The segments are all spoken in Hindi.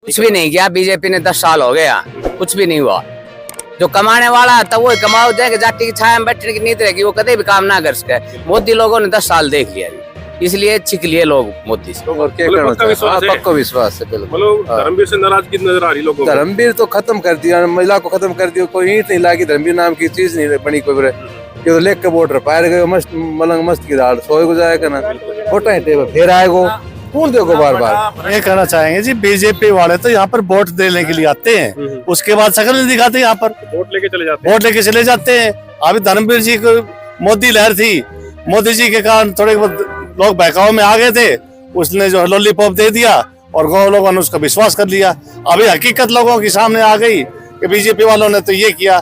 कुछ भी नहीं किया बीजेपी ने। 10 साल हो गया, कुछ भी नहीं हुआ। जो कमाने वाला था वो कमाओ जाएगा, जाति की छाया में बैठने की नींद रहेगी, वो कभी भी काम ना कर सके। मोदी लोगों ने 10 साल देख लिया, इसलिए छिक लिए लोग मोदी से। और क्या करना चाहिए? पक्का विश्वास है। बिल्कुल धर्मवीर से नाराजगी नजर आ रही लोगों को। धर्मवीर तो खत्म कर दिया, महिला को खत्म कर दिया, कोई ईंट नहीं लागी, धर्मवीर नाम की चीज नहीं बनी कोई। ये तो लेख के वोट पायर गए, मस्त मलंग मस्त की दाल सोए को जाएगा ना, वोटा ही टेबल फिर आएगो कौन देखो बार बार। ये कहना चाहेंगे जी, बीजेपी वाले तो यहाँ पर वोट देने के लिए आते हैं, उसके बाद शकल नहीं दिखाते, यहाँ पर वोट लेके चले जाते हैं। वोट लेके चले जाते हैं। अभी धर्मवीर जी को मोदी लहर थी, मोदी जी के कारण थोड़े लोग बहकाव में आ गए थे, उसने जो लॉलीपॉप दे दिया और गाँव लोगों ने उसका विश्वास कर लिया। अभी हकीकत लोगों के सामने आ गई कि बीजेपी वालों ने तो ये किया।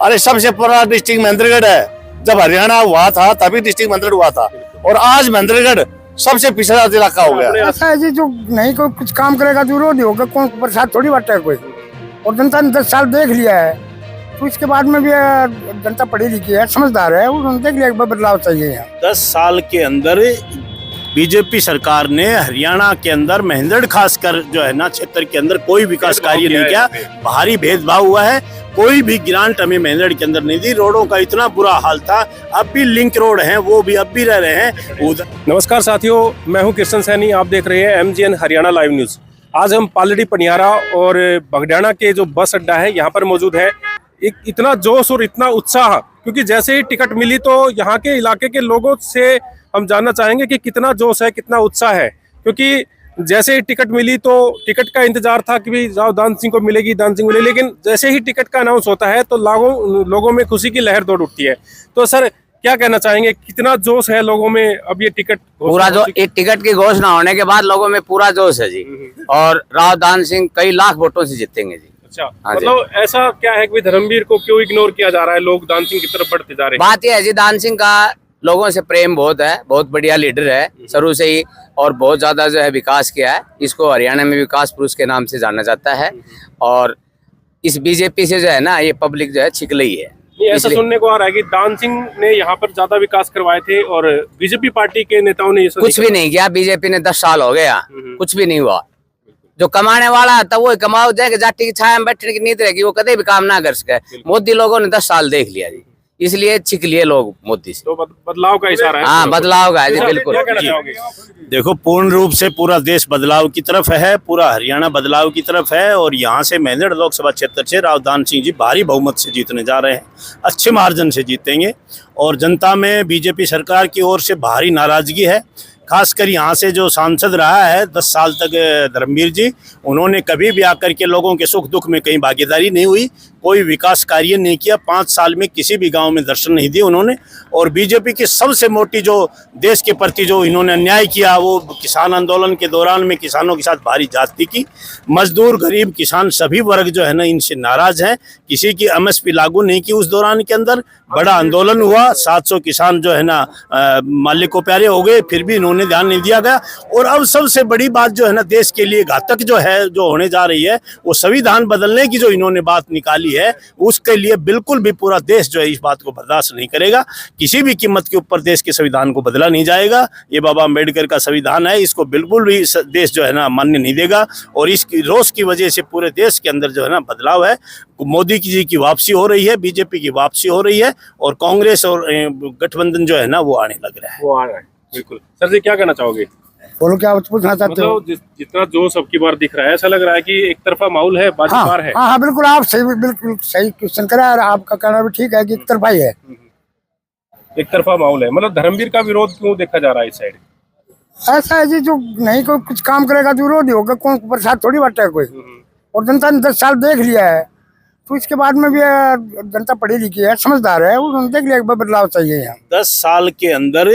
अरे सबसे पुराना डिस्ट्रिक्ट महेंद्रगढ़ है, जब हरियाणा हुआ था तभी डिस्ट्रिक्ट महेंद्रगढ़ हुआ था, और आज महेंद्रगढ़ सबसे पिछड़ा इलाका हो गया। ऐसा है जी, जो नहीं कोई कुछ काम करेगा जो विरोधी होगा, कौन प्रसाद थोड़ी बांटा है कोई। और जनता ने 10 साल देख लिया है, तो इसके बाद में भी जनता पढ़ी लिखी है, समझदार है, उन्होंने देख लिया बदलाव चाहिए यहाँ। 10 साल के अंदर बीजेपी सरकार ने हरियाणा के अंदर महेंद्रगढ़ खासकर जो है ना क्षेत्र के अंदर कोई विकास कार्य नहीं किया। भारी भेदभाव हुआ है, कोई भी ग्रांट हमें महेंद्रगढ़ के अंदर नहीं दी। रोडों का इतना बुरा हाल था, अब भी लिंक रोड हैं, वो भी अब भी रह रहे हैं उधर। नमस्कार साथियों, मैं हूं कृष्ण सैनी, आप देख रहे हैं MGN हरियाणा लाइव न्यूज। आज हम पालड़ी पनियारा और बगडाना के जो बस अड्डा है यहाँ पर मौजूद है। एक इतना जोश और इतना उत्साह, क्योंकि जैसे ही टिकट मिली तो यहाँ के इलाके के लोगों से हम जानना चाहेंगे कि कितना जोश है, कितना उत्साह है। क्योंकि जैसे ही टिकट मिली तो टिकट का इंतजार था कि भी दान सिंह को मिलेगी, दान सिंह मिलेगी, लेकिन जैसे ही टिकट का अनाउंस होता है तो लोगों में खुशी की लहर दौड़ उठती है। तो सर क्या कहना चाहेंगे, कितना जोश है लोगों में अब ये टिकट पूरा? जो एक टिकट की घोषणा होने के बाद लोगों में पूरा जोश है जी, और राव दान सिंह कई लाख वोटों से जीतेंगे जी। अच्छा, मतलब ऐसा क्या है कि धर्मवीर को क्यों इग्नोर किया जा रहा है, लोग दान सिंह की तरफ बढ़ते जा रहे हैं? बात यह है जी, दान सिंह का लोगों से प्रेम बहुत है, बहुत बढ़िया लीडर है शुरू से ही, और बहुत ज्यादा जो है विकास किया है। इसको हरियाणा में विकास पुरुष के नाम से जाना जाता है, और इस बीजेपी से जो है ना ये पब्लिक जो है छिकलई है। ऐसा सुनने को आ रहा है कि दान सिंह ने यहाँ पर ज्यादा विकास करवाए थे और बीजेपी पार्टी के नेताओं ने कुछ भी नहीं किया बीजेपी ने। 10 साल हो गया, कुछ भी नहीं हुआ। जो कमाने वाला था वो कमाओ जाएगा, जाति की छाया में बैठने की नींद रहेगी, वो कभी भी काम ना कर सके। मोदी लोगों ने 10 साल देख लिया जी, इसलिए छिक लिए लोग मोदी से। तो बदलाव का इशारा है। हाँ, बदलाव का है जी, बिल्कुल। देखो, पूर्ण रूप से पूरा देश बदलाव की तरफ है, पूरा हरियाणा बदलाव की तरफ है, और यहाँ से महेंद्रगढ़ लोकसभा क्षेत्र से राव दान सिंह जी भारी बहुमत से जीतने जा रहे हैं, अच्छे मार्जिन से जीतेंगे। और जनता में बीजेपी सरकार की ओर से भारी नाराजगी है। खासकर यहाँ से जो सांसद रहा है 10 साल तक धर्मवीर जी, उन्होंने कभी भी आकर के लोगों के सुख दुख में कहीं भागीदारी नहीं हुई, कोई विकास कार्य नहीं किया। 5 साल में किसी भी गांव में दर्शन नहीं दिए उन्होंने। और बीजेपी की सबसे मोटी जो देश के प्रति जो इन्होंने अन्याय किया, वो किसान आंदोलन के दौरान में किसानों के साथ भारी ज्यादती की। मजदूर, गरीब, किसान सभी वर्ग जो है ना इनसे नाराज हैं। किसी की MSP लागू नहीं की उस दौरान के अंदर। बड़ा आंदोलन हुआ, 700 किसान जो है ना मालिक को प्यारे हो गए, फिर भी इन्होंने ध्यान नहीं दिया गया। और अब सबसे बड़ी बात जो है ना देश के लिए घातक जो है, जो होने जा रही है, वो संविधान बदलने की जो इन्होंने बात निकाली है, उसके लिए बिल्कुल भी पूरा देश जो है इस बात को बर्दाश्त नहीं करेगा। किसी भी कीमत के ऊपर देश के संविधान को बदला नहीं जाएगा। ये बाबा अम्बेडकर का संविधान है, इसको बिल्कुल भी देश जो है ना मान्य नहीं देगा। और इसकी रोष की वजह से पूरे देश के अंदर जो है ना बदलाव है। मोदी जी की वापसी हो रही है, बीजेपी की वापसी हो रही है, और कांग्रेस और गठबंधन जो है ना वो आने लग रहा है। वो आ रहा है, बिल्कुल। सर जी क्या कहना चाहोगे? बोलो, क्या पूछना चाहते हो? मतलब जितना जोश अब की बार दिख रहा है, ऐसा लग रहा है कि एक तरफा माहौल है, बाजी पार है। हाँ, बिल्कुल, आप सही, बिल्कुल सही क्वेश्चन करा, और आपका कहना भी ठीक है कि एक तरफा ही है, एक तरफा माहौल है। मतलब धर्मवीर का विरोध क्यों देखा जा रहा है इस साइड? ऐसा है जी, जो नहीं कोई कुछ काम करेगा जो विरोधी होगा, कौन प्रसाद थोड़ी बांटा है कोई। और जनता ने 10 साल देख लिया है, तो इसके बाद में भी जनता पढ़ी लिखी है, समझदार है, उन्होंने देख लिया बदलाव चाहिए यहाँ। 10 साल के अंदर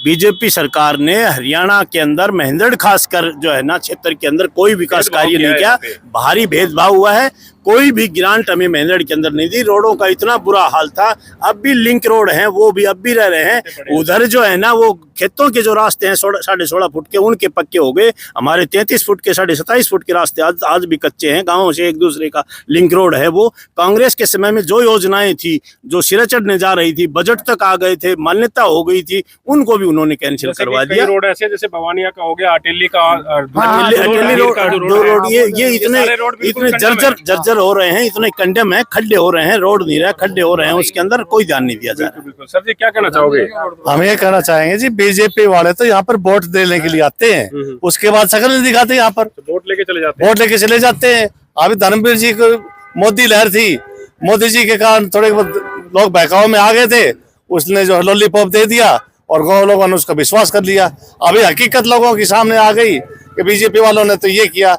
बीजेपी सरकार ने हरियाणा के अंदर महेंद्रगढ़ खासकर जो है ना क्षेत्र के अंदर कोई विकास कार्य नहीं किया। भारी भेदभाव हुआ है, कोई भी ग्रांट हमें महेंद्रगढ़ के अंदर नहीं दी। रोडों का इतना बुरा हाल था, अब भी लिंक रोड हैं, वो भी अब भी रह रहे हैं। उधर जो है ना वो खेतों के जो रास्ते हैं 16.5 फुट के, उनके पक्के हो गए। हमारे 33 फुट के 27.5 फुट के रास्ते आज भी कच्चे हैं। गाँवों से एक दूसरे का लिंक रोड है। वो कांग्रेस के समय में जो योजनाएं थी, जो सिरा चढ़ने जा रही थी, बजट तक आ गए थे, मान्यता हो गई थी, उनको भी उन्होंने कैंसिल जैसे कि करवा कई दिया। रोड ऐसे जैसे भवानिया का हो गया, अटेली का, अटेली रोड, दो रोड, ये इतने जर्जर हो रहे हैं, इतने कंडेम है, खड्डे हो रहे हैं, रोड नहीं रहा, खड्डे हो रहे हैं, उसके अंदर कोई ध्यान नहीं दिया जा रहा। बिल्कुल। सर जी क्या कहना चाहोगे? हम ये कहना चाहेंगे जी, बीजेपी वाले तो यहाँ पर वोट देने के लिए आते हैं, उसके बाद शकल नहीं दिखाते यहाँ पर, वोट लेके चले जाते हैं। वोट लेके चले जाते हैं। अभी धर्मवीर जी को मोदी लहर थी, मोदी जी के कारण थोड़े बहुत लोग बहकाव में आ गए थे, उसने जो लॉलीपॉप दे दिया और गाँव लोगों ने उसका विश्वास कर लिया। अभी हकीकत लोगों के सामने आ गई कि बीजेपी वालों ने तो ये किया।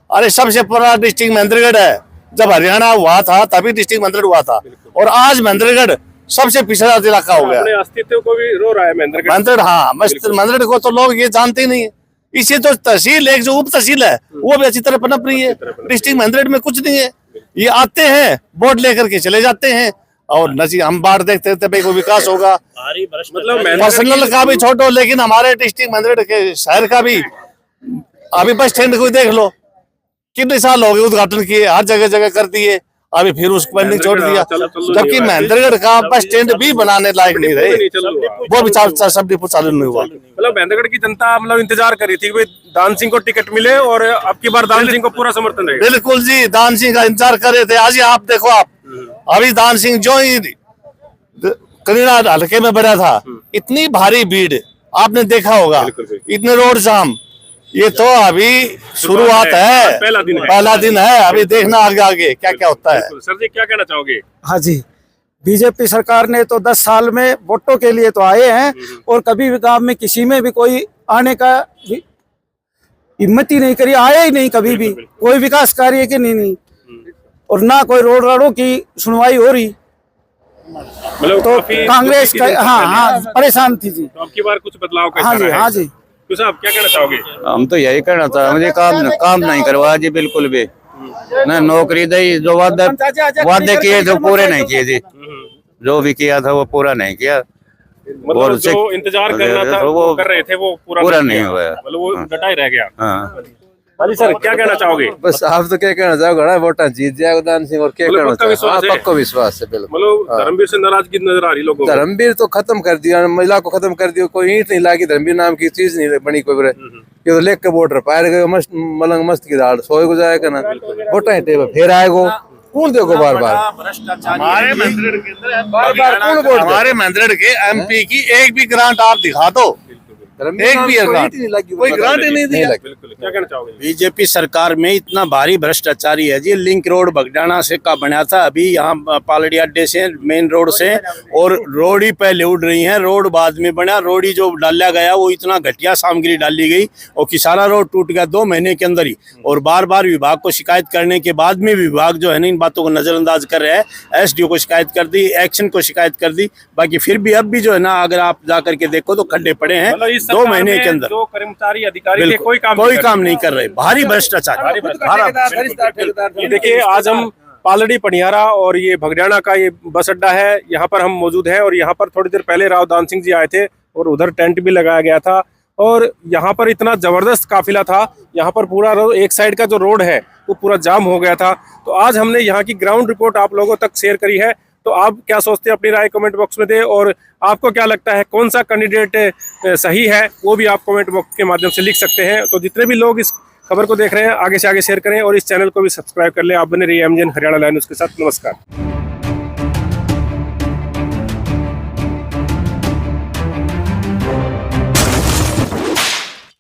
अरे सबसे पुराना डिस्ट्रिक्ट महेंद्रगढ़ है, जब हरियाणा हुआ था तभी डिस्ट्रिक्ट महेंद्रगढ़ हुआ था, और आज महेंद्रगढ़ सबसे पिछड़ा इलाका हो गया। अपने अस्तित्व को भी रो रहा है महेंद्रगढ़। महेंद्रगढ़, हाँ, महेंद्रगढ़ को तो लोग ये जानते ही नहीं है। इसे तो तहसील, एक जो उप तहसील है वो भी अच्छी तरह पनप रही है। डिस्ट्रिक्ट महेंद्रगढ़ में कुछ नहीं है, ये आते हैं वोट लेकर के चले जाते हैं, और नजी हम बाहर देखते थे भाई कोई विकास होगा, मतलब पर्सनल का भी छोड़ो, लेकिन हमारे डिस्ट्रिक्ट महेंद्रगढ़ के शहर का भी, अभी बस स्टैंड को देख लो, कितने साल हो गए उद्घाटन किए, हर जगह जगह कर दिए, अभी फिर उसको पेंडिंग छोड़ दिया। जबकि महेंद्रगढ़ का बस स्टैंड भी बनाने लायक नहीं रहे, वो भी सब डिपो चालू नहीं हुआ। मतलब महेंद्रगढ़ की जनता मतलब इंतजार कर रही थी कि दान सिंह को टिकट मिले, और अब की बार दान सिंह को पूरा समर्थन रहेगा। बिल्कुल जी, दान सिंह का इंतजार कर रहे थे। आज ही आप देखो, आप अभी दान सिंह जो ही कनीरा हल्के में बढ़ा था, इतनी भारी भीड़ आपने देखा होगा, इतने रोड जाम, ये तो अभी शुरुआत है, पहला दिन है, अभी देखना आगे आगे क्या क्या होता है। सर जी क्या कहना चाहोगे? हाँ जी, बीजेपी सरकार ने तो 10 साल में वोटों के लिए तो आए हैं, और कभी भी गांव में किसी में भी कोई आने का हिम्मत ही नहीं करी, आया ही नहीं कभी भी कोई विकास कार्य के नहीं, और ना कोई रोड राडों की सुनवाई हो रही। मतलब तो कांग्रेस का, हाँ परेशान थी जी। तो अब की बार कुछ बदलाव का हाँ जी, इशारा है? हाँ जी। तो साहब क्या कहना चाहोगे? हम तो यही कहना चाहते हैं, मुझे काम नहीं करवाया जी बिल्कुल भी, ना नौकरी दी, जो वादे किए जो पूरे नहीं किए जी, जो भी किया था वो पूरा नहीं किया, मतलब जो इंतजार करना था वो कर रहे थे वो पूरा नहीं हुआ, मतलब वो डटा ही रह गया। हाँ। हाँ जी सर क्या कहना चाहोगे? बस आप तो क्या कहना चाहोगे, वोट जीत जाएगा दान सिंह, और क्या मतलब कहना पक्का चाहोगे? विश्वास है? पक्का विश्वास है, बिल्कुल। मतलब धर्मवीर से नाराजगी नजर आ रही लोगों को। धर्मवीर तो खत्म कर दिया, महिला को खत्म कर दिया, कोई ईंट नहीं लागी, धर्मवीर नाम की चीज नहीं बनी कोई। ये तो लेक के वोटर पायर गए, मस्त मलंग मस्त की दाल सोए को जाएगा ना, वोटा फिर आएगो, कौन देखो बार बार हमारे महेंद्रगढ़ के एमपी की एक भी ग्रांट आप दिखा दो, एक भी कोई ग्रांट ही नहीं दिया। क्या कहना चाहोगे? बीजेपी सरकार में इतना भारी भ्रष्टाचारी है जी। लिंक रोड बगडाना से का बना था, अभी यहाँ पालड़ी अड्डे से मेन रोड से, और रोड ही पहले उड़ रही है, रोड बाद में बना। रोड ही जो डाला गया वो इतना घटिया सामग्री डाली गई, और किसारा रोड टूट गया 2 महीने के अंदर ही। और बार बार विभाग को शिकायत करने के बाद में विभाग जो है ना इन बातों को नजरअंदाज कर रहा है। एसडीओ को शिकायत कर दी, एक्शन को शिकायत कर दी, बाकी फिर भी अब भी जो है ना, अगर आप जाकर के देखो तो खड्डे पड़े हैं 2 महीने के अंदर। जो कर्मचारी अधिकारी थे कोई काम नहीं कर रहे, भारी भ्रष्टाचार। देखिए आज हम पालड़ी पनियारा और ये भगड़ियाना का ये बस अड्डा है, यहाँ पर हम मौजूद हैं, और यहाँ पर थोड़ी देर पहले राव दान सिंह जी आए थे, और उधर टेंट भी लगाया गया था, और यहाँ पर इतना जबरदस्त काफिला था। यहाँ पर पूरा एक साइड का जो रोड है वो पूरा जाम हो गया था। तो आज हमने यहाँ की ग्राउंड रिपोर्ट आप लोगों तक शेयर करी है। तो आप क्या सोचते हैं, अपनी राय कमेंट बॉक्स में दें, और आपको क्या लगता है कौन सा कैंडिडेट सही है वो भी आप कमेंट बॉक्स के माध्यम से लिख सकते हैं। तो जितने भी लोग इस खबर को देख रहे हैं आगे से आगे शेयर करें, और इस चैनल को भी सब्सक्राइब कर लें। आप बने रहिए एमजीएन हरियाणा लाइव न्यूज़ के साथ। नमस्कार।